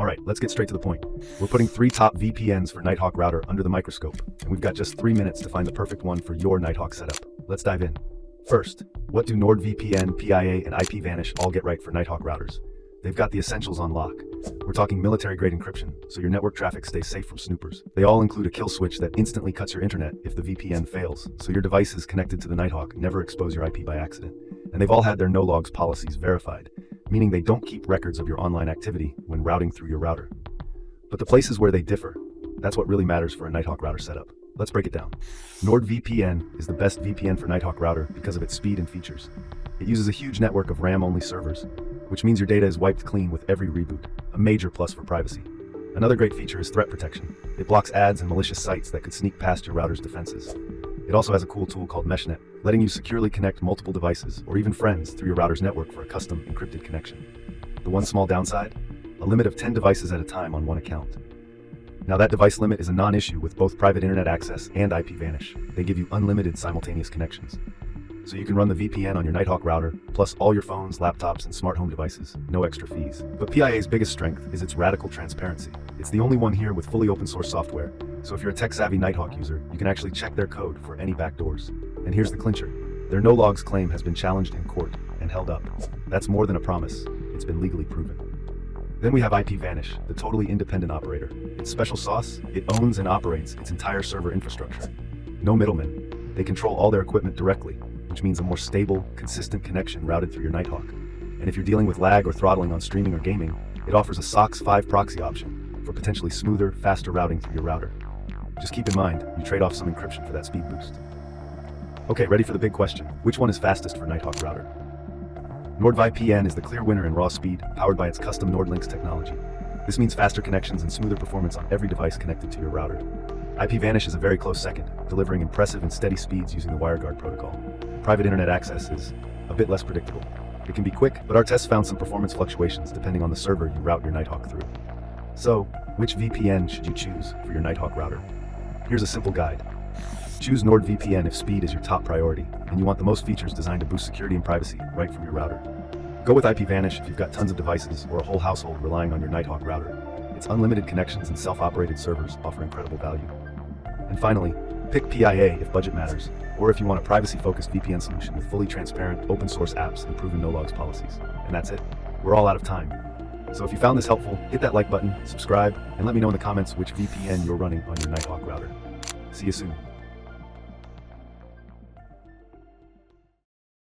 Alright, let's get straight to the point. We're putting 3 top VPNs for Nighthawk Router under the microscope, and we've got just 3 minutes to find the perfect one for your Nighthawk setup. Let's dive in. First, what do NordVPN, PIA, and IPVanish all get right for Nighthawk routers? They've got the essentials on lock. We're talking military-grade encryption, so your network traffic stays safe from snoopers. They all include a kill switch that instantly cuts your internet if the VPN fails, so your devices connected to the Nighthawk never expose your IP by accident. And they've all had their no-logs policies verified, meaning they don't keep records of your online activity when routing through your router. But the places where they differ, that's what really matters for a Nighthawk router setup. Let's break it down. NordVPN is the best VPN for Nighthawk router because of its speed and features. It uses a huge network of RAM-only servers, which means your data is wiped clean with every reboot, a major plus for privacy. Another great feature is threat protection. It blocks ads and malicious sites that could sneak past your router's defenses. It also has a cool tool called MeshNet, letting you securely connect multiple devices or even friends through your router's network for a custom encrypted connection. The one small downside? A limit of 10 devices at a time on one account. Now that device limit is a non-issue with both private internet access and IPVanish. They give you unlimited simultaneous connections. So you can run the VPN on your Nighthawk router, plus all your phones, laptops, and smart home devices, no extra fees. But PIA's biggest strength is its radical transparency. It's the only one here with fully open source software, so if you're a tech-savvy Nighthawk user, you can actually check their code for any backdoors. And here's the clincher. Their no-logs claim has been challenged in court and held up. That's more than a promise. It's been legally proven. Then we have IPVanish, the totally independent operator. Its special sauce? It owns and operates its entire server infrastructure. No middlemen. They control all their equipment directly, which means a more stable, consistent connection routed through your Nighthawk. And if you're dealing with lag or throttling on streaming or gaming, it offers a SOC 5 proxy option for potentially smoother, faster routing through your router. Just keep in mind, you trade off some encryption for that speed boost. Okay, ready for the big question. Which one is fastest for Nighthawk router? NordVPN is the clear winner in raw speed, powered by its custom NordLynx technology. This means faster connections and smoother performance on every device connected to your router. IPVanish is a very close second, delivering impressive and steady speeds using the WireGuard protocol. Private internet access is a bit less predictable. It can be quick, but our tests found some performance fluctuations depending on the server you route your Nighthawk through. So, which VPN should you choose for your Nighthawk router? Here's a simple guide. Choose NordVPN if speed is your top priority, and you want the most features designed to boost security and privacy right from your router. Go with IPVanish if you've got tons of devices or a whole household relying on your Nighthawk router. Its unlimited connections and self-operated servers offer incredible value. And finally, pick PIA if budget matters, or if you want a privacy-focused VPN solution with fully transparent, open-source apps and proven no-logs policies. And that's it. We're all out of time. So if you found this helpful, hit that like button, subscribe, and let me know in the comments which VPN you're running on your Nighthawk router. See you soon.